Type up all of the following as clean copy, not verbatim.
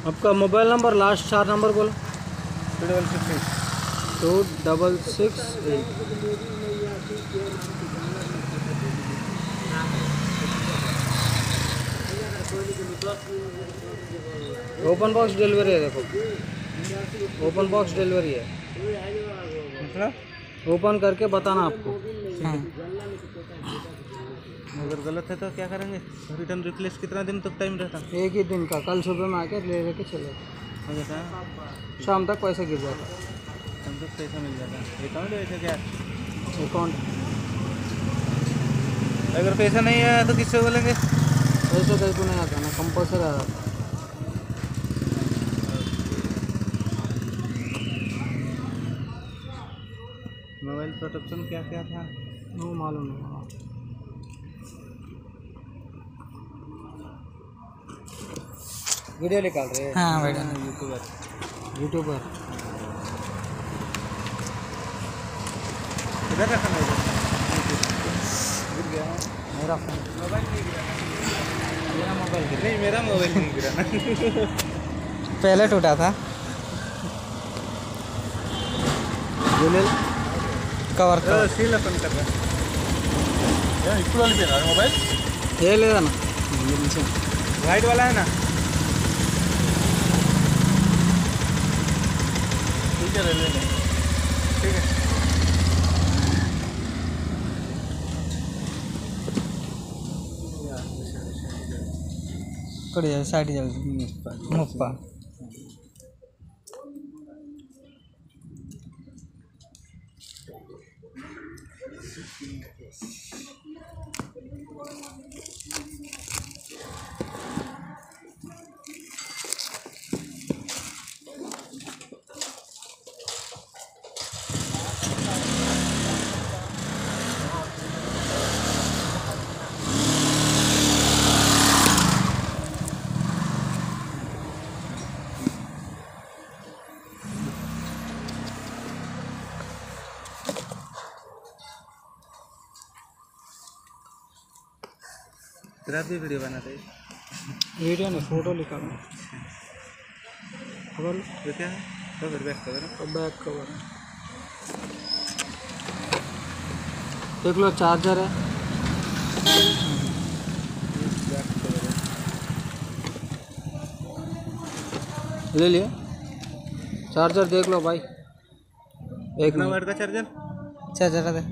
आपका mobile number last 4 number बोलो। 2668। Open box delivery है, देखो ओपन बॉक्स डिलीवरी है। मतलब ओपन करके बताना आपको। हाँ। अगर गलत है तो क्या करेंगे? रिटर्न रिप्लेस कितना दिन तक टाइम रहता? एक ही दिन का, कल सुबह में आके ले लेके चले, हो जाता, शाम तक पैसा गिर जाता। शाम तक पैसा मिल जाता। अकाउंट है वैसे क्या? अकाउंट। अगर पैसा नहीं आया तो किससे बोलेंगे? पैसा कहीं को नहीं आता ना, कंपल्सरी आता। मोबाइल प्रोटेक्शन क्या क्या था वो मालूम नहीं। वीडियो निकाल रहे हैं? हाँ वीडियो। यूट्यूबर। इधर रखा है, गिर गया मेरा फोन, मोबाइल नहीं गिरा। मेरा मोबाइल गिरा। नहीं, मेरा मोबाइल नहीं गिरा ना। पहले टूटा था। कवर का सील अपन कर रहा है इसको वाली पे ना मोबाइल ये ले ना, वाइट वाला है ना। ठीक है, ले ले। ठीक है, कड़ी जाए साइड जाए मुप्पा। तेरा भी वीडियो बनाते हैं? वीडियो नहीं, फोटो निकालना। खबर ये क्या है? तो फिर बैक कवर। बैक कवर देख लो, चार्जर है। ले लिया चार्जर, देख लो भाई। एक वाट का चार्जर? चार्जर है,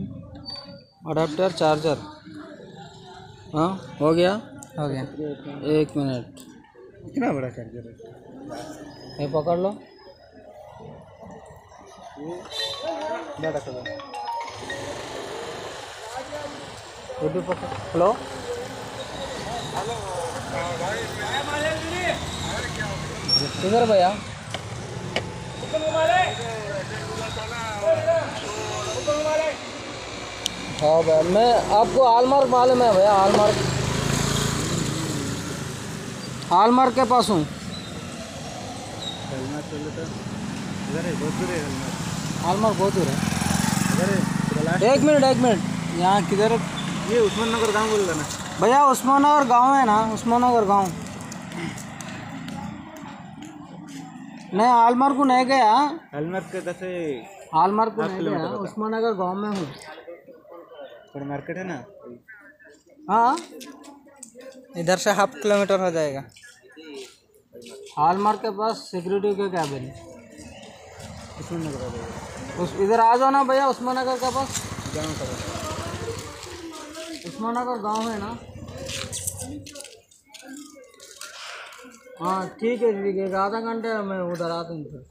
अडाप्टर चार्जर। हाँ हो गया, हो गया। 1 मिनट, कितना बड़ा चार्जर है? ये पकड़ लो। बड़ा कवर। ये भी पकड़। हेलो, किधर भैया? हाँ भैया, मैं आपको हॉलमार्क मालूम है भैया? हॉलमार्क के पास हूँ। हेलमेट चले तो इधर है, बहुत दूर है हेलमेट। हॉलमार्क बहुत दूर है। इधर है, 1 मिनट, 1 मिनट। यहाँ किधर है ये उस्मान नगर गाँव बोल रहा ना भैया? उस्माननगर गांव है ना, उस्माननगर गांव। नहीं, हॉलमार्क को नहीं गया। हेलमेट के दस हॉलमार्क को नहीं गया, उस्माननगर गांव में हूँ। थोड़ा मार्केट है ना। हाँ, इधर से 1/2 किलोमीटर हो जाएगा। हॉलमार्क के पास सिक्योरिटी के कैबिन। इधर आ जाओ ना भैया, उस्माननगर के पास। गाँव का उस्माननगर गांव है ना? हाँ ठीक है, ठीक है। 1 आधा घंटे में उधर आता हूँ फिर।